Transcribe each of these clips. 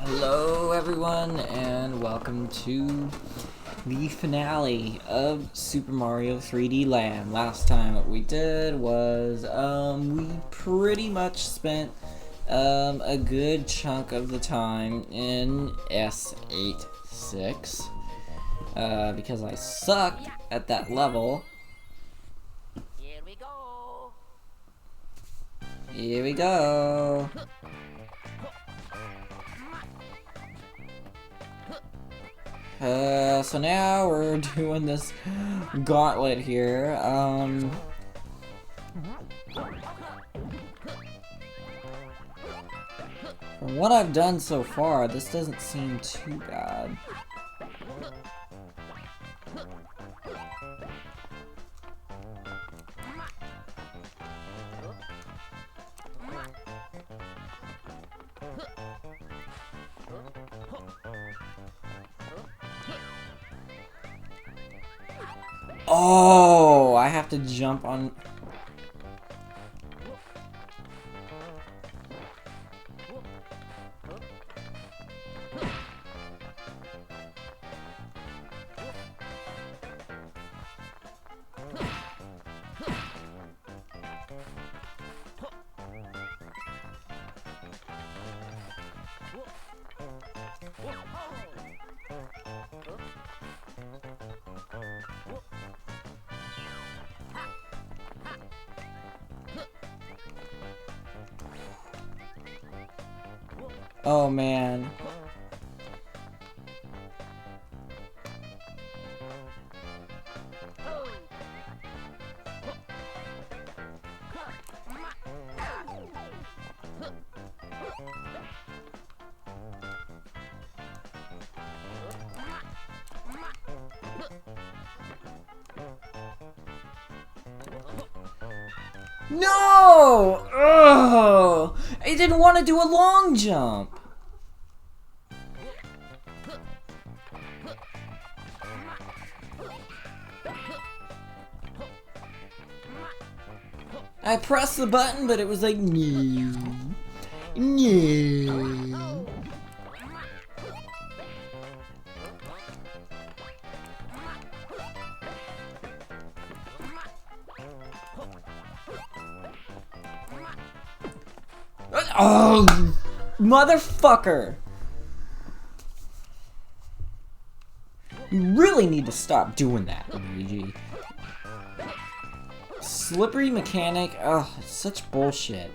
Hello everyone and welcome to the finale of Super Mario 3D Land. Last time what we did was we pretty much spent a good chunk of the time in S86 because I sucked at that level. Here we go. Here we go. So now we're doing this gauntlet here. From what I've done so far, this doesn't seem too bad. Oh, I have to jump on. Oh man. No! Ugh! I didn't want to do a long jump. I pressed the button, but it was like, no. No. Oh, motherfucker. You really need to stop doing that, Luigi. Slippery mechanic, ugh, it's such bullshit.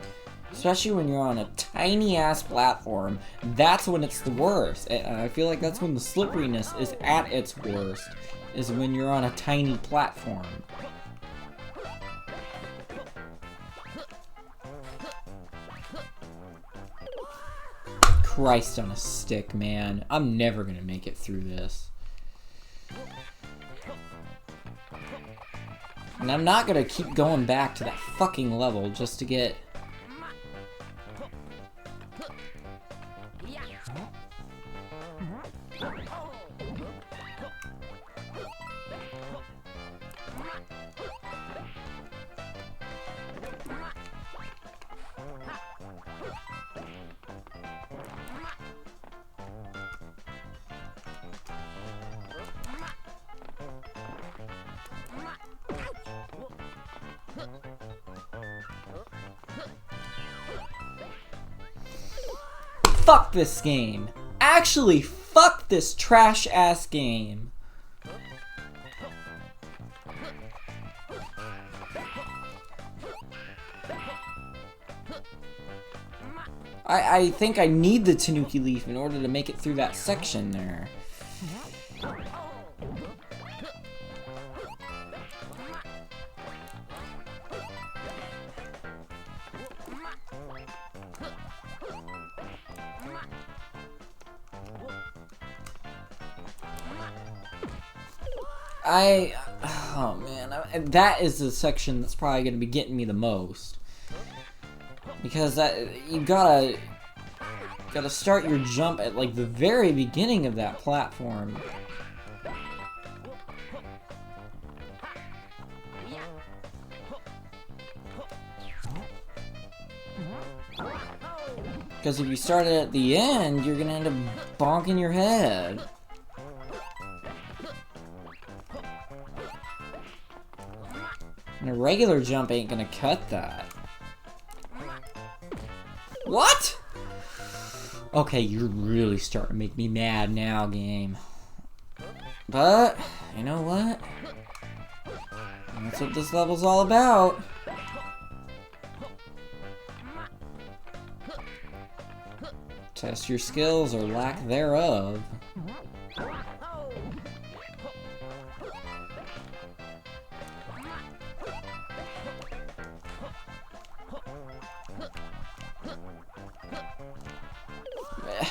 Especially when you're on a tiny ass platform, that's when it's the worst. I feel like that's when the slipperiness is at its worst, is when you're on a tiny platform. Christ on a stick, man. I'm never gonna make it through this. And I'm not gonna keep going back to that fucking level just to get... Fuck this game. Actually, fuck this trash ass game. I think I need the Tanuki Leaf in order to make it through that section there. Oh man, that is the section that's probably going to be getting me the most. Because you gotta start your jump at like the very beginning of that platform. Because if you start it at the end, you're gonna end up bonking your head. And a regular jump ain't gonna cut that. What? Okay, you're really starting to make me mad now, game. But, you know what? That's what this level's all about. Test your skills or lack thereof.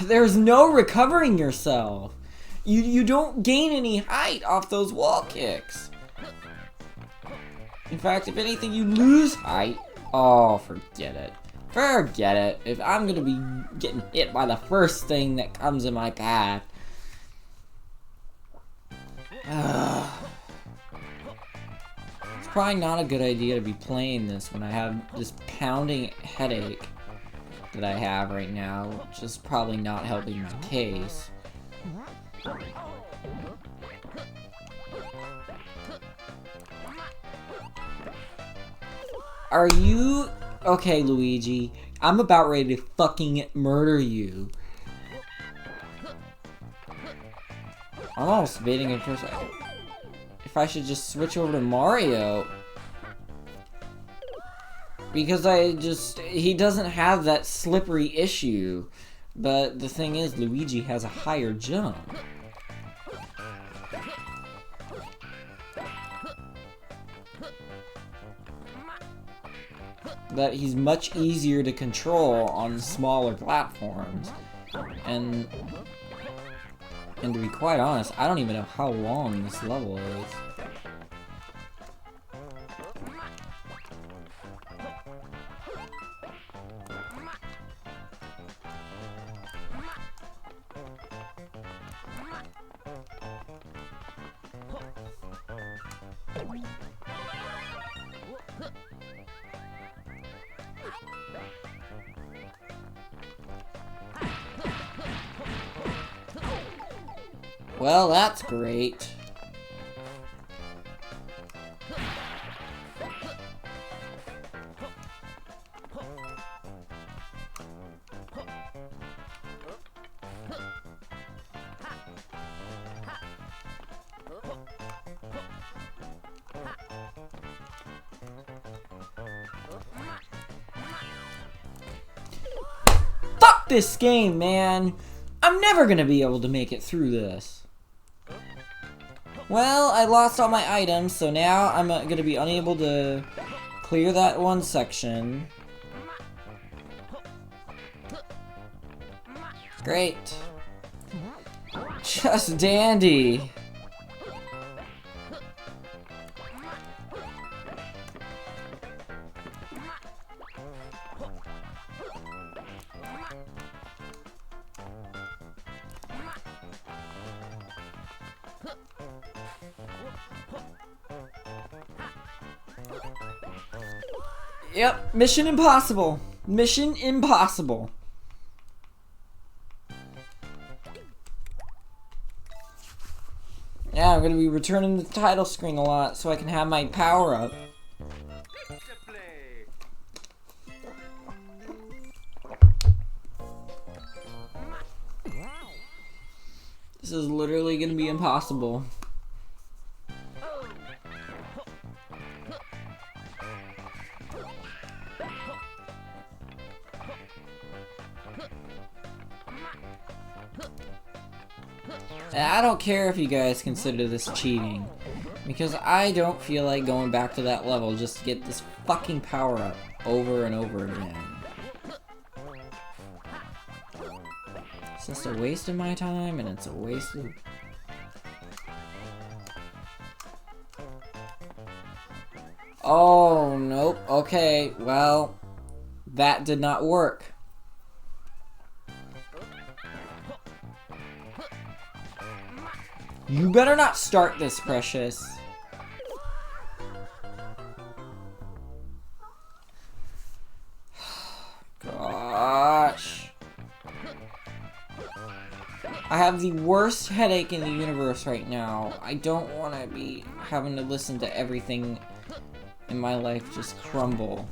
There's no recovering yourself. You don't gain any height off those wall kicks. In fact, if anything, you lose height. Oh, forget it. Forget it. If I'm gonna be getting hit by the first thing that comes in my path. It's probably not a good idea to be playing this when I have this pounding headache that I have right now, which is probably not helping my case. Are you... Okay, Luigi. I'm about ready to fucking murder you. I'm almost debating if I should just switch over to Mario. Because he doesn't have that slippery issue. But the thing is, Luigi has a higher jump. That he's much easier to control on smaller platforms. And to be quite honest, I don't even know how long this level is. Well, that's great. Fuck this game, man! I'm never gonna be able to make it through this. Well, I lost all my items, so now I'm gonna be unable to clear that one section. Great. Just dandy. Yep, Mission Impossible. Mission Impossible. Yeah, I'm gonna be returning the title screen a lot so I can have my power up. This is literally gonna be impossible. And I don't care if you guys consider this cheating, because I don't feel like going back to that level just to get this fucking power up over and over again. It's just a waste of my time, and it's a waste of... Oh, nope. Okay, well, that did not work. You better not start this, Precious. Gosh. I have the worst headache in the universe right now. I don't want to be having to listen to everything in my life just crumble.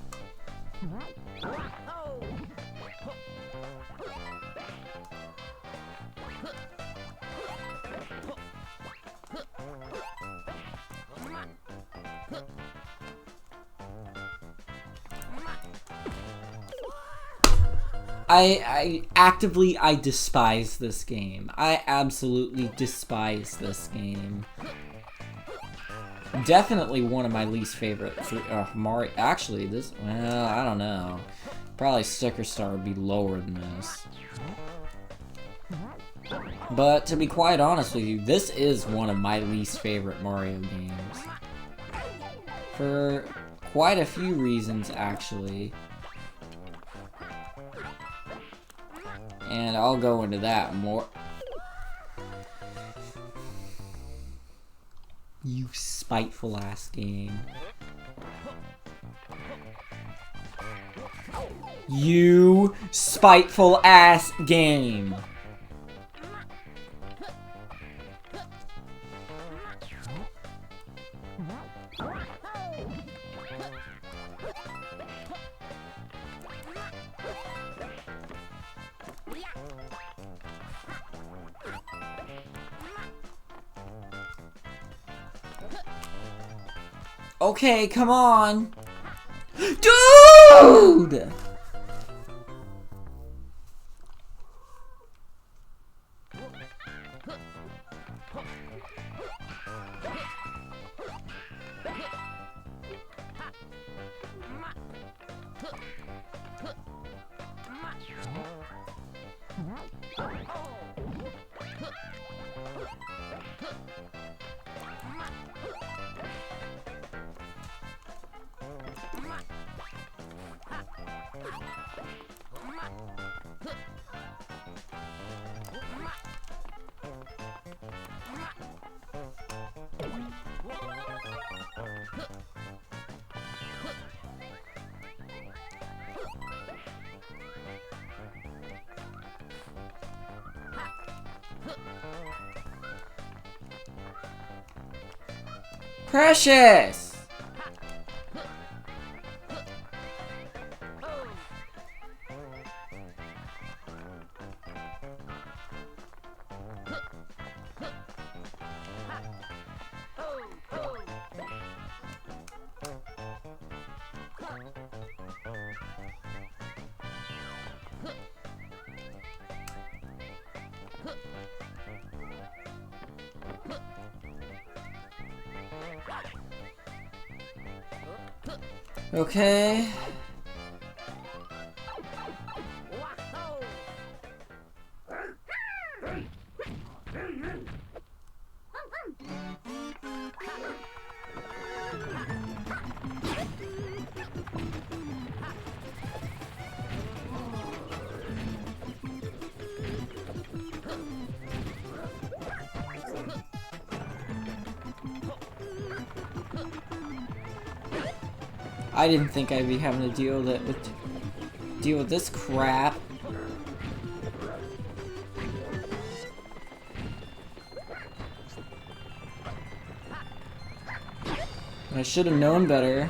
I despise this game. I absolutely despise this game. Definitely one of my least favorite Mario. Actually, this, well, I don't know. Probably Sticker Star would be lower than this. But to be quite honest with you, this is one of my least favorite Mario games. For quite a few reasons, actually. And I'll go into that more. You spiteful ass game. You spiteful ass game. Okay, come on. Dude! Precious! Okay. I didn't think I'd be having to deal with this crap. I should have known better.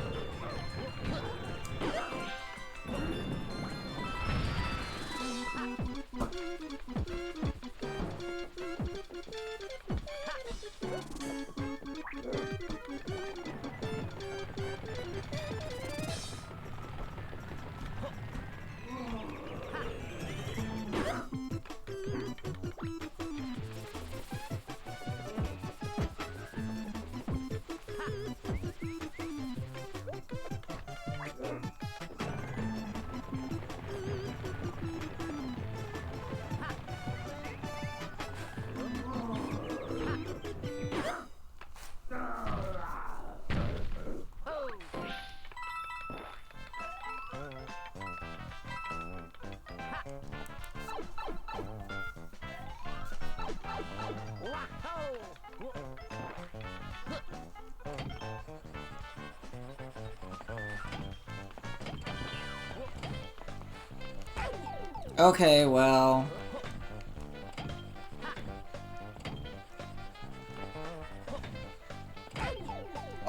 Okay, well.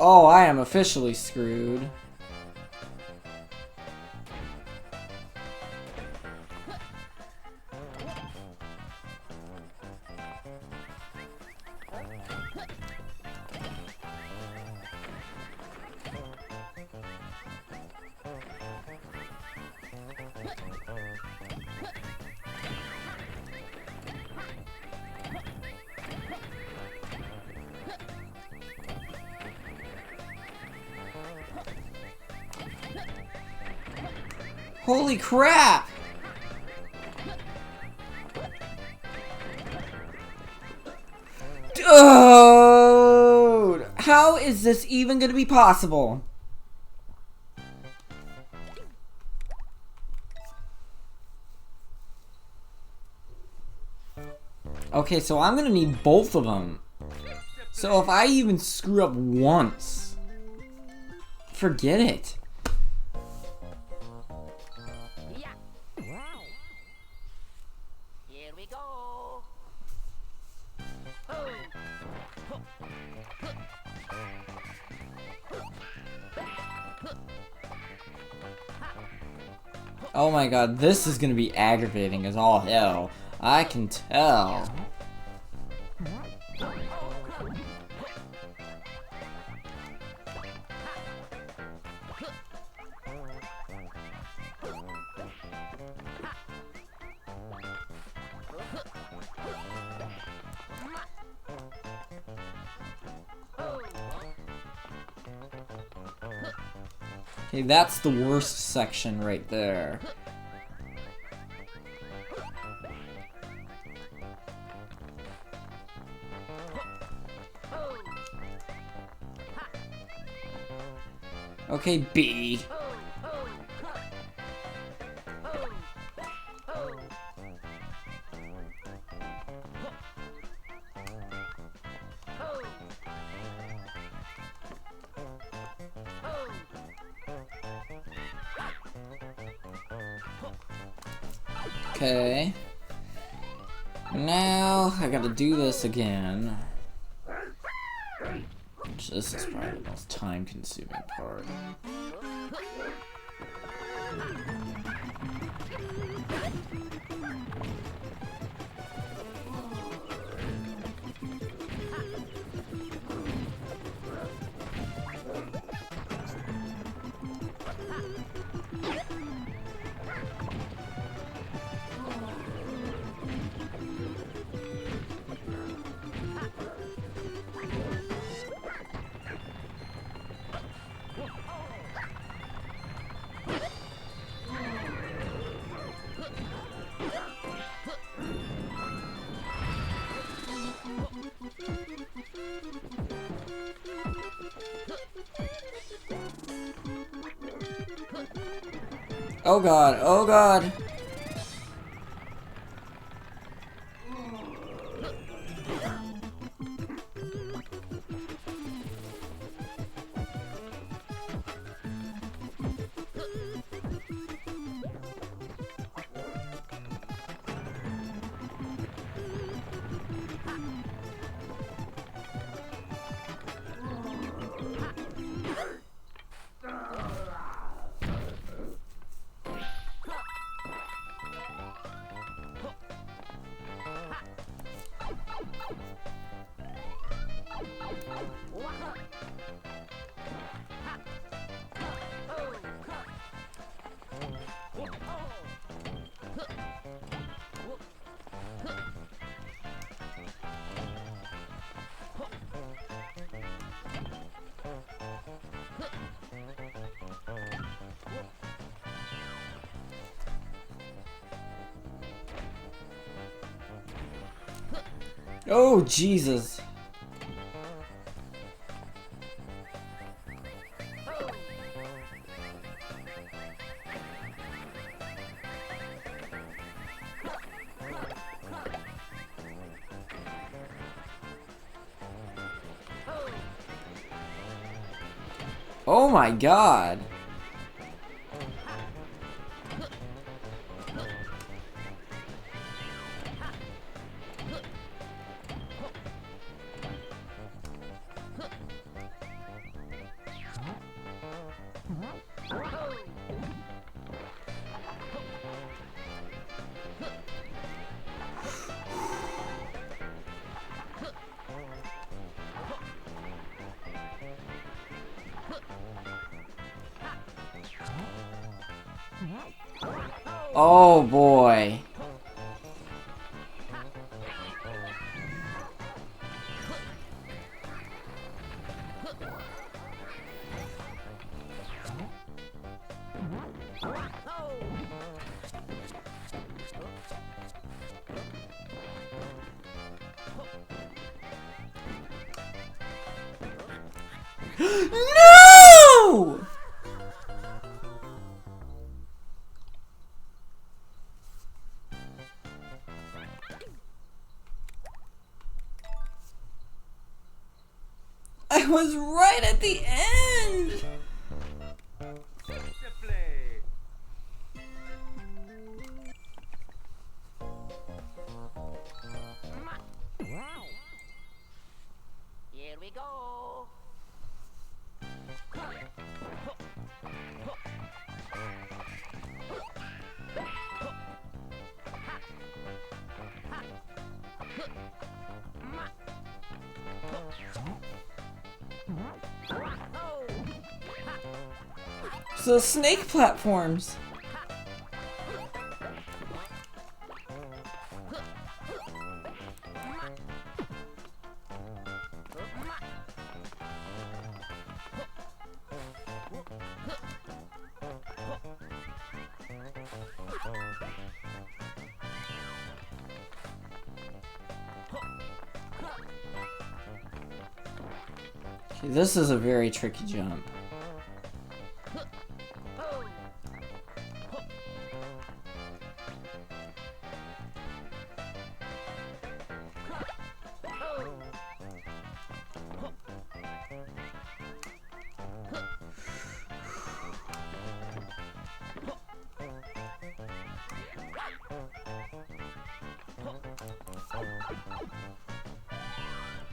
Oh, I am officially screwed. Holy crap! Dude! How is this even gonna be possible? Okay, so I'm gonna need both of them. So if I even screw up once, forget it. Yeah. Here we go. Oh my god, this is gonna be aggravating as all hell. I can tell. Okay, that's the worst section right there. Okay, B. Okay. Now I gotta do this again. This is probably the most time-consuming part. Oh god, oh god. Oh, Jesus. Oh my god. Oh boy. No! I was right at the end! Here we go. So snake platforms. Okay, this is a very tricky jump.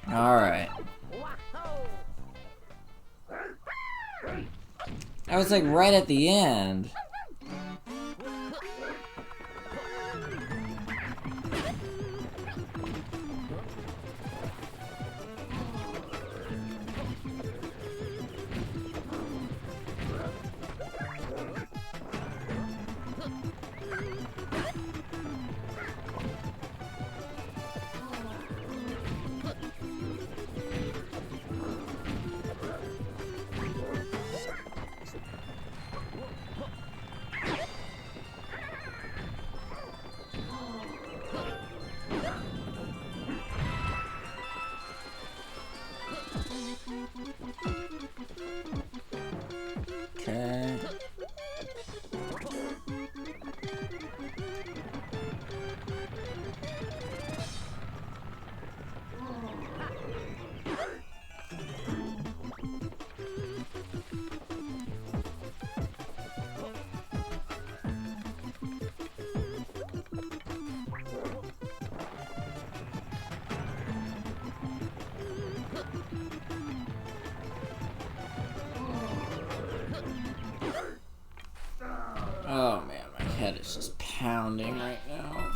Alright. I was like right at the end. Okay. Oh man, my head is just pounding right now.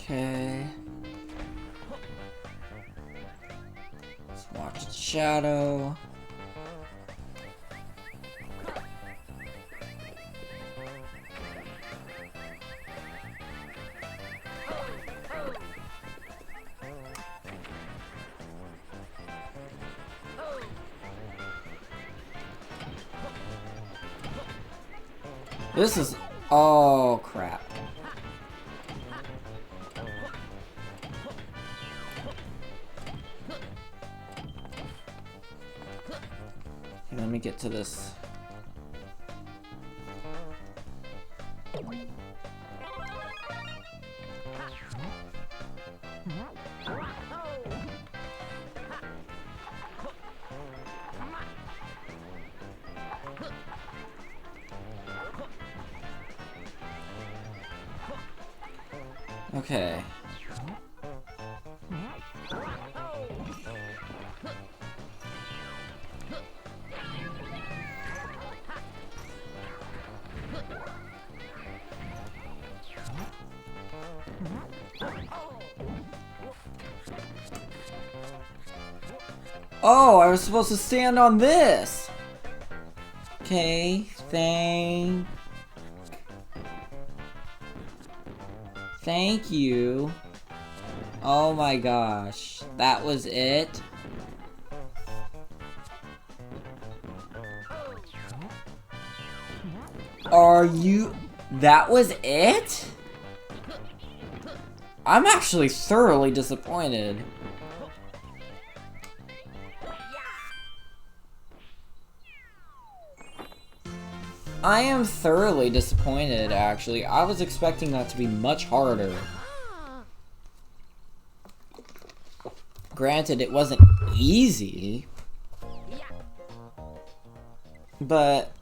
Okay. Let's watch the shadow. This is... oh crap. Okay, let me get to this. Okay. Oh, I was supposed to stand on this! Okay, Thank you. Oh my gosh. That was it? Are you... That was it? I'm actually thoroughly disappointed. I am thoroughly disappointed, actually. I was expecting that to be much harder. Granted, it wasn't easy. But...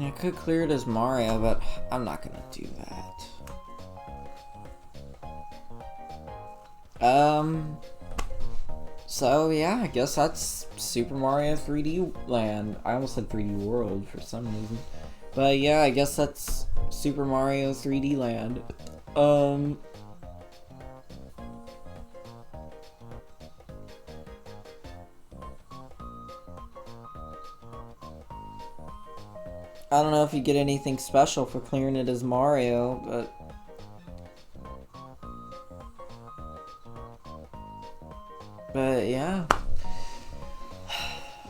I could clear it as Mario, but I'm not gonna do that. So yeah, I guess that's Super Mario 3D Land. I almost said 3D World for some reason. But yeah, I guess that's Super Mario 3D Land. I don't know if you get anything special for clearing it as Mario, but... But yeah.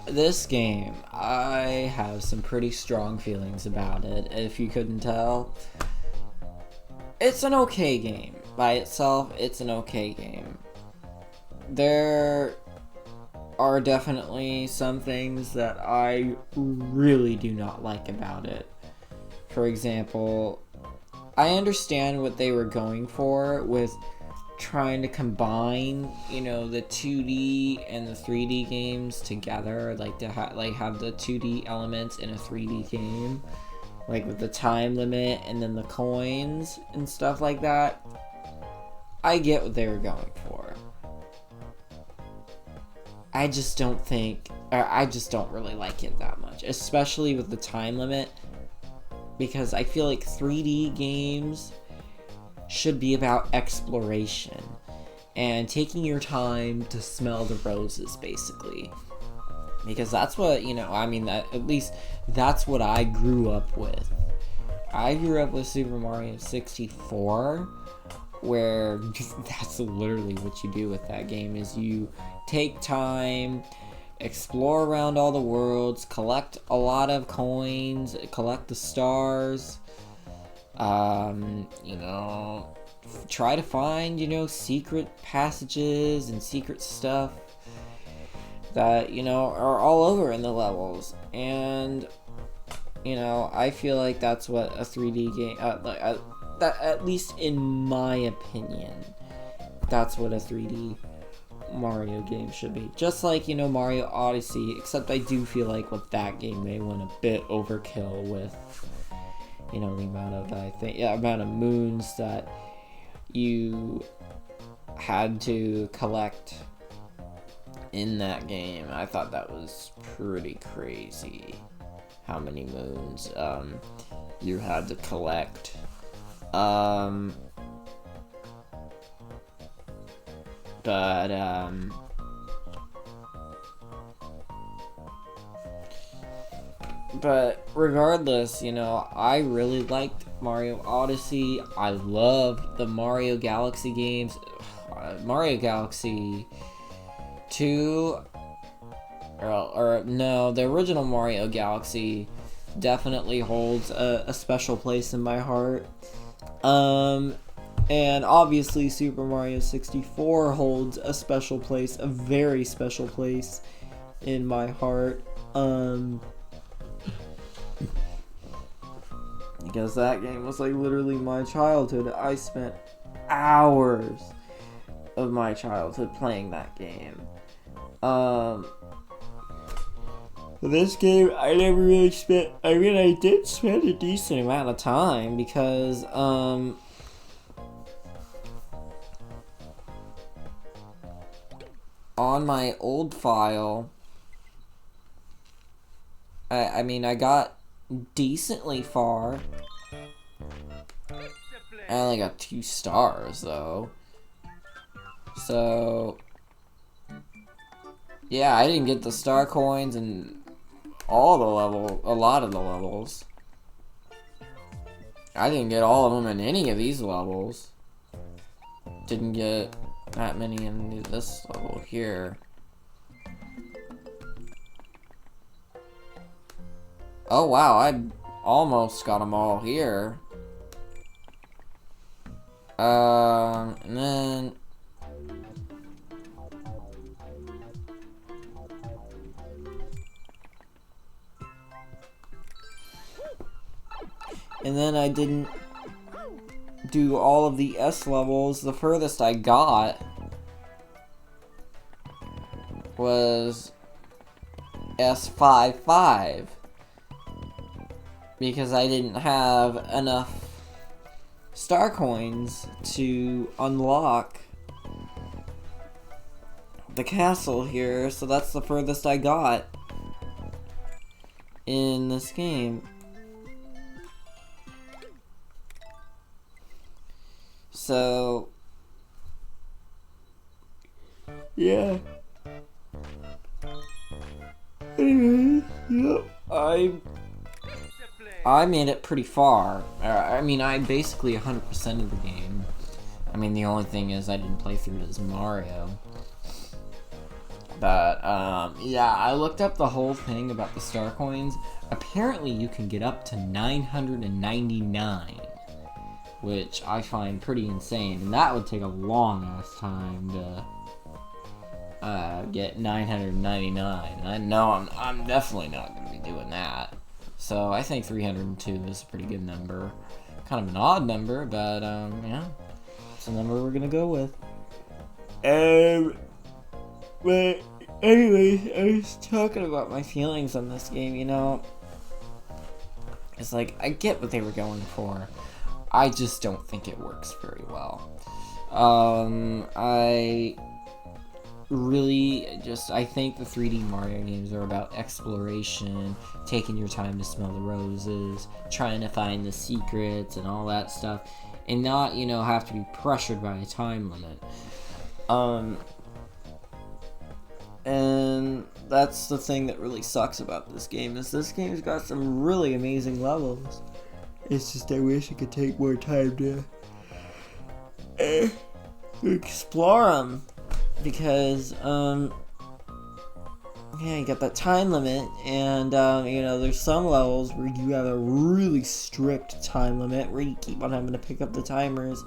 This game, I have some pretty strong feelings about it, if you couldn't tell. It's an okay game. By itself, it's an okay game. There are definitely some things that I really do not like about it. For example, I understand what they were going for with trying to combine, you know, the 2D and the 3D games together, like to have the 2D elements in a 3D game, like with the time limit and then the coins and stuff like that. I get what they were going for. I just don't really like it that much, especially with the time limit, because I feel like 3D games should be about exploration and taking your time to smell the roses, basically, because that's what, you know, I mean, at least that's what I grew up with. I grew up with Super Mario 64, where that's literally what you do with that game, is you take time, explore around all the worlds, collect a lot of coins, collect the stars, you know, try to find, you know, secret passages and secret stuff that, you know, are all over in the levels. And, you know, I feel like that's what a 3D game, that, at least in my opinion, that's what a 3D Mario game should be. Just like, you know, Mario Odyssey, except I do feel like with that game they went a bit overkill with, you know, the amount of moons that you had to collect in that game. I thought that was pretty crazy, how many moons you had to collect. But regardless, you know, I really liked Mario Odyssey. I love the Mario Galaxy games. Mario Galaxy 2, or no, the original Mario Galaxy definitely holds a special place in my heart. And obviously Super Mario 64 holds a special place, a very special place in my heart. because that game was like literally my childhood. I spent hours of my childhood playing that game. This game, I never really spent. I mean, I did spend a decent amount of time because, on my old file, I mean, I got decently far. I only got 2 stars, though. So, yeah, I didn't get the star coins and a lot of the levels. I didn't get all of them in any of these levels. Didn't get that many in this level here. Oh wow, I almost got them all here. And then I didn't do all of the S levels. The furthest I got was S55 because I didn't have enough star coins to unlock the castle here, so that's the furthest I got in this game. So, yeah. Anyway, yep. I made it pretty far. I mean, I basically 100% of the game. I mean, the only thing is I didn't play through it as Mario. But, yeah, I looked up the whole thing about the star coins. Apparently, you can get up to 999. Which I find pretty insane, and that would take a long-ass time to get 999. I know I'm definitely not going to be doing that. So I think 302 is a pretty good number. Kind of an odd number, but yeah, it's a number we're going to go with. But anyways, I was talking about my feelings on this game, you know. It's like, I get what they were going for. I just don't think it works very well. I think the 3D Mario games are about exploration, taking your time to smell the roses, trying to find the secrets and all that stuff, and not, you know, have to be pressured by a time limit. And that's the thing that really sucks about this game, is this game's got some really amazing levels. It's just I wish it could take more time to explore them, because yeah, you got that time limit, and you know, there's some levels where you have a really strict time limit where you keep on having to pick up the timers,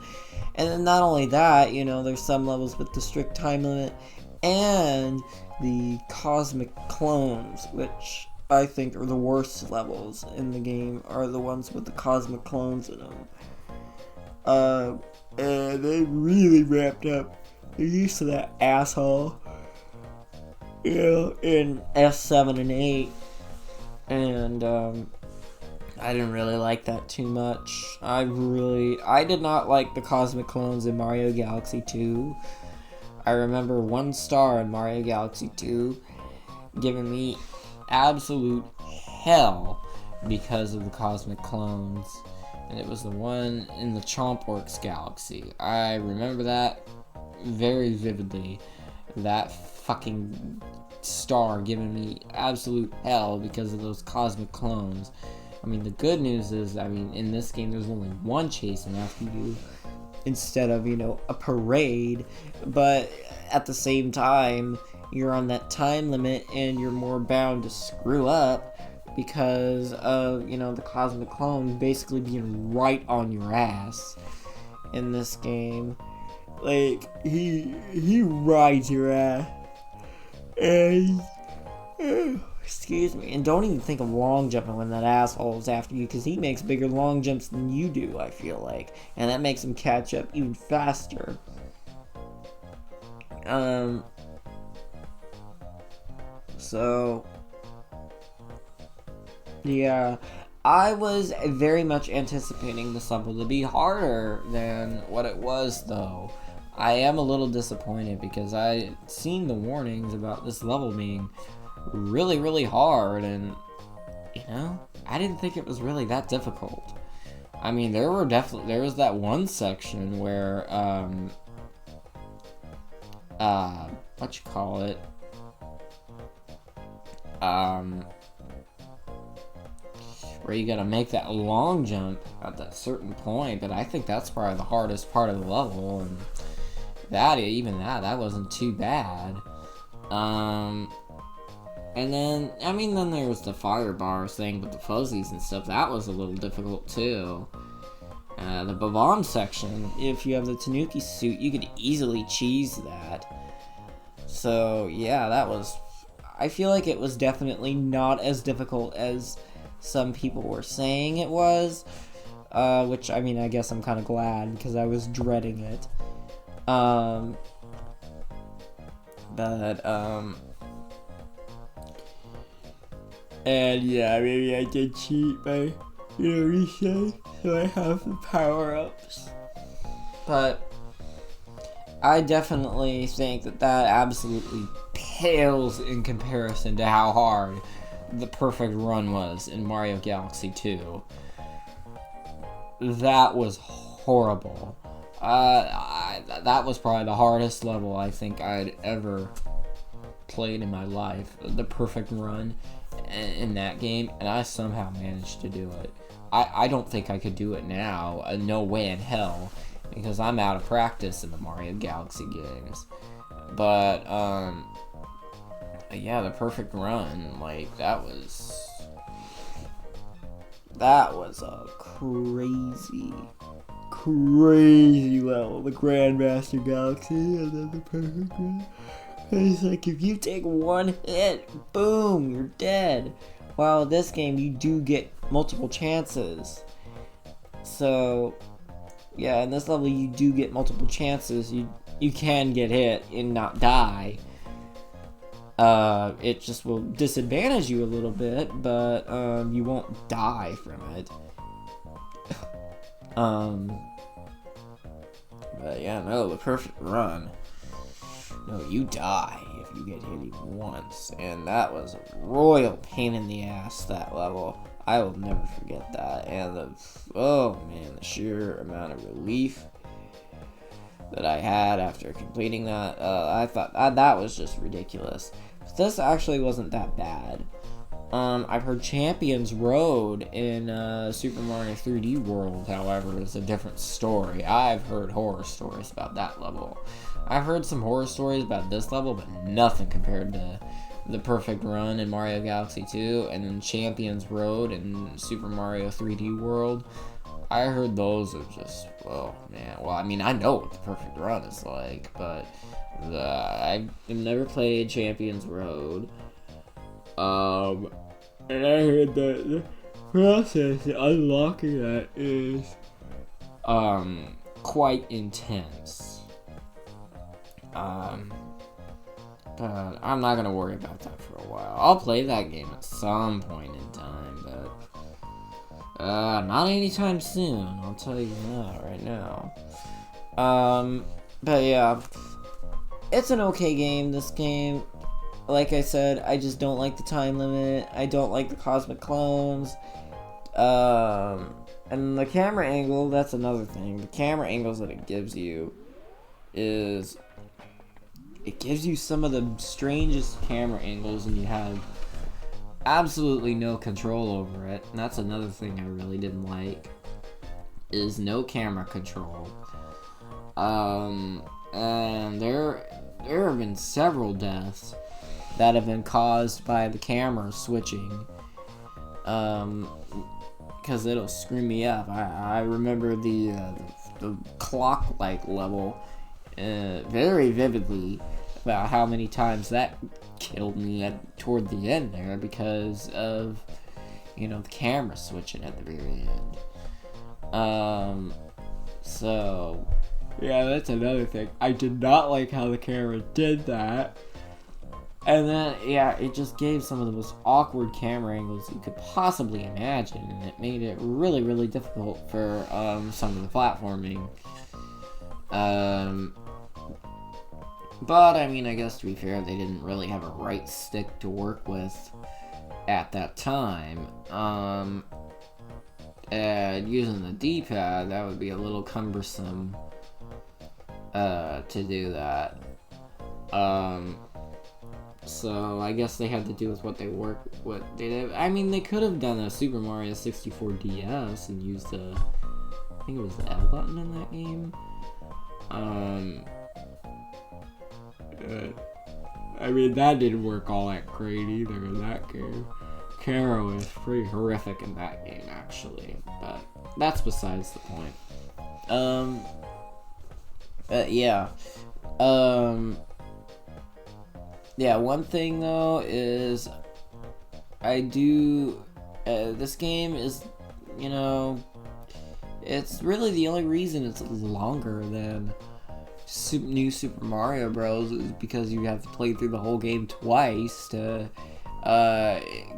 and then not only that, you know, there's some levels with the strict time limit and the cosmic clones, which I think are the worst levels in the game, are the ones with the cosmic clones in them. And they really ramped up the use of that asshole, you know, in S7 and 8. And, I didn't really like that too much. I did not like the cosmic clones in Mario Galaxy 2. I remember 1 star in Mario Galaxy 2 giving me absolute hell because of the cosmic clones, and it was the one in the Chompworks Galaxy. I remember that very vividly, that fucking star giving me absolute hell because of those cosmic clones. I mean, the good news is, I mean, in this game there's only one chasing after you instead of, you know, a parade, but at the same time you're on that time limit and you're more bound to screw up because of, you know, the cosmic clone basically being right on your ass in this game. Like, he rides your ass, and Excuse me. And don't even think of long jumping when that asshole is after you, because he makes bigger long jumps than you do, I feel like. And that makes him catch up even faster. So, yeah, I was very much anticipating this level to be harder than what it was, though. I am a little disappointed because I seen the warnings about this level being really, really hard, and, you know, I didn't think it was really that difficult. I mean, there was that one section where, what you call it, where you gotta make that long jump at that certain point, but I think that's probably the hardest part of the level, and that wasn't too bad. And then, I mean, then there was the fire bars thing with the fuzzies and stuff. That was a little difficult, too. The Bob-omb section, if you have the Tanuki suit, you could easily cheese that. So, yeah, I feel like it was definitely not as difficult as some people were saying it was. Which, I mean, I guess I'm kind of glad, because I was dreading it. And yeah, maybe I did cheat by, reset, so I have the power-ups. But I definitely think that absolutely pales in comparison to how hard the perfect run was in Mario Galaxy 2. That was horrible. That was probably the hardest level I think I'd ever played in my life. The perfect run in that game, and I somehow managed to do it. I don't think I could do it now. No way in hell, because I'm out of practice in the Mario Galaxy games. But, yeah, the perfect run, like, that was a crazy level. The Grandmaster Galaxy and then the perfect run. It's like, if you take one hit, boom, you're dead. While in this game, you do get multiple chances. So, yeah, in this level, you do get multiple chances. You can get hit and not die. It just will disadvantage you a little bit, but, you won't die from it. But yeah, no, the perfect run. No, you die if you get hit even once, and that was a royal pain in the ass, that level. I will never forget that, and the sheer amount of relief that I had after completing that, I thought that was just ridiculous. But this actually wasn't that bad. I've heard Champions Road in Super Mario 3D World, however, is a different story. I've heard horror stories about that level. I've heard some horror stories about this level, but nothing compared to the perfect run in Mario Galaxy 2 and then Champions Road in Super Mario 3D World. I heard those are just, oh man. Well, I mean, I know what the perfect run is like, but I've never played Champions Road. And I heard that the process of unlocking that is quite intense. But I'm not gonna worry about that for a while. I'll play that game at some point in time, but not anytime soon. I'll tell you that right now. But yeah, it's an okay game. This game, like I said, I just don't like the time limit. I don't like the cosmic clones. And the camera angle, that's another thing. The camera angles that it gives you it gives you some of the strangest camera angles, and you have absolutely no control over it. And that's another thing I really didn't like, is no camera control. And there have been several deaths that have been caused by the camera switching. Because it'll screw me up. I remember the clock-like level very vividly. about how many times that killed me toward the end there because of, the camera switching at the very end. So, yeah, that's another thing. I did not like how the camera did that. And then, yeah, it just gave some of the most awkward camera angles you could possibly imagine, and it made it really, really difficult for some of the platforming. But, I mean, I guess to be fair, they didn't really have a right stick to work with at that time. And using the D-pad, that would be a little cumbersome to do that. So I guess they had to do with what they did. I mean, they could have done a Super Mario 64 DS and used I think it was the L button in that game. I mean, that didn't work all that great either in that game. Camera was pretty horrific in that game, actually, but that's besides the point. Yeah. Yeah, one thing though is this game is, it's really the only reason it's longer than New Super Mario Bros. Is because you have to play through the whole game twice to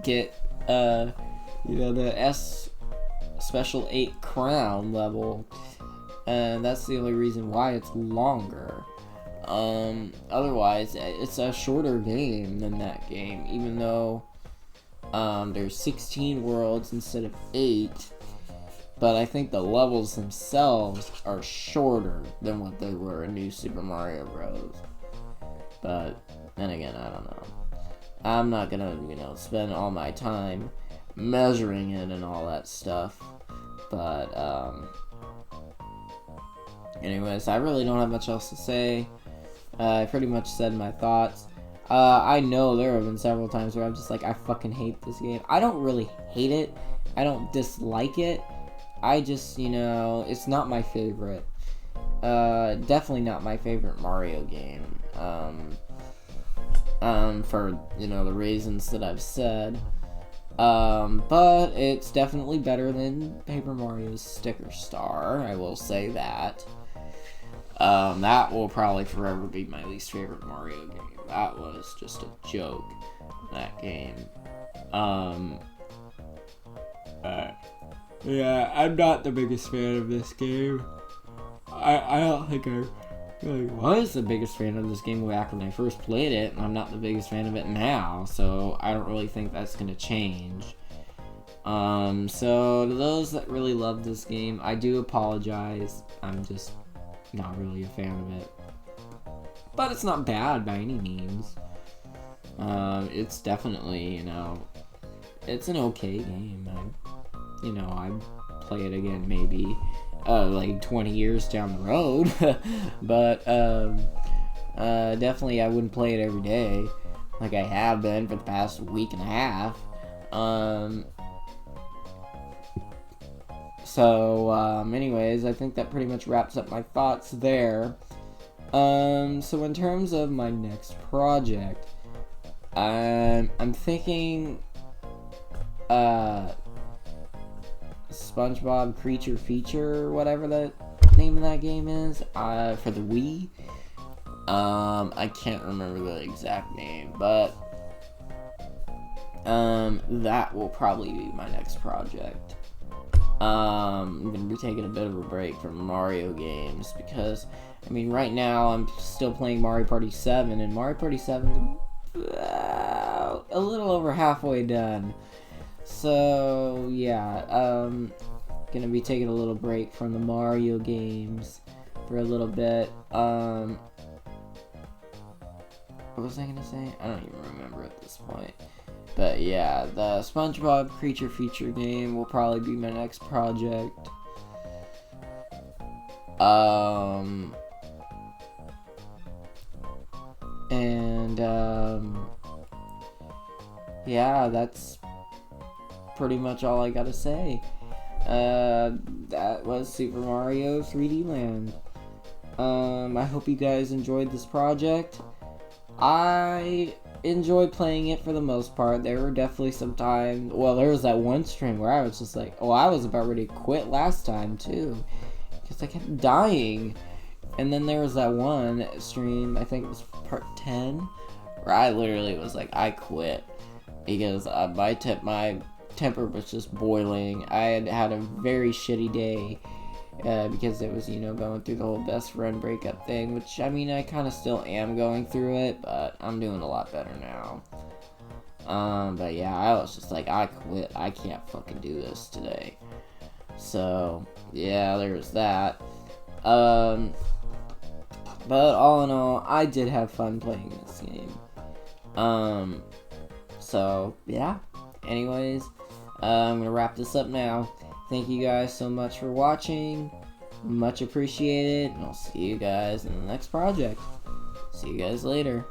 get the S Special 8 Crown level, and that's the only reason why it's longer. Otherwise, it's a shorter game than that game, even though there's 16 worlds instead of 8. But I think the levels themselves are shorter than what they were in New Super Mario Bros. But then again, I don't know. I'm not gonna, spend all my time measuring it and all that stuff. But, anyways, I really don't have much else to say. I pretty much said my thoughts. I know there have been several times where I'm just like, I fucking hate this game. I don't really hate it. I don't dislike it. I just, it's not my favorite. Definitely not my favorite Mario game. For, the reasons that I've said. But it's definitely better than Paper Mario's Sticker Star. I will say that. That will probably forever be my least favorite Mario game. That was just a joke, that game. Yeah, I'm not the biggest fan of this game. I don't think I really was the biggest fan of this game back when I first played it, and I'm not the biggest fan of it now, so I don't really think that's gonna change. So to those that really love this game, I do apologize. I'm just not really a fan of it. But it's not bad by any means. It's definitely, it's an okay game. I'd play it again maybe, like 20 years down the road. But, definitely I wouldn't play it every day, like I have been for the past week and a half. Anyways, I think that pretty much wraps up my thoughts there. So in terms of my next project, I'm thinking, SpongeBob Creature Feature, whatever the name of that game is, for the Wii. I can't remember the exact name, but, that will probably be my next project. I'm gonna be taking a bit of a break from Mario games because, right now I'm still playing Mario Party 7, and Mario Party 7's a little over halfway done. So, yeah, gonna be taking a little break from the Mario games for a little bit. What was I gonna say? I don't even remember at this point. But yeah, the SpongeBob Creature Feature game will probably be my next project. Yeah, that's pretty much all I gotta say. That was Super Mario 3D Land. I hope you guys enjoyed this project. I enjoyed playing it for the most part. There were definitely some times. Well, there was that one stream where I was just like, oh, I was about ready to quit last time too, because I kept dying. And then there was that one stream, I think it was part 10, where I literally was like, I quit because my temper was just boiling. I had a very shitty day. Because it was, going through the whole best friend breakup thing, which, I mean, I kind of still am going through it, but I'm doing a lot better now. But yeah, I was just like, I quit. I can't fucking do this today. So, yeah, there was that. But all in all, I did have fun playing this game. So, yeah. Anyways, I'm gonna wrap this up now. Thank you guys so much for watching. Much appreciated. And I'll see you guys in the next project. See you guys later.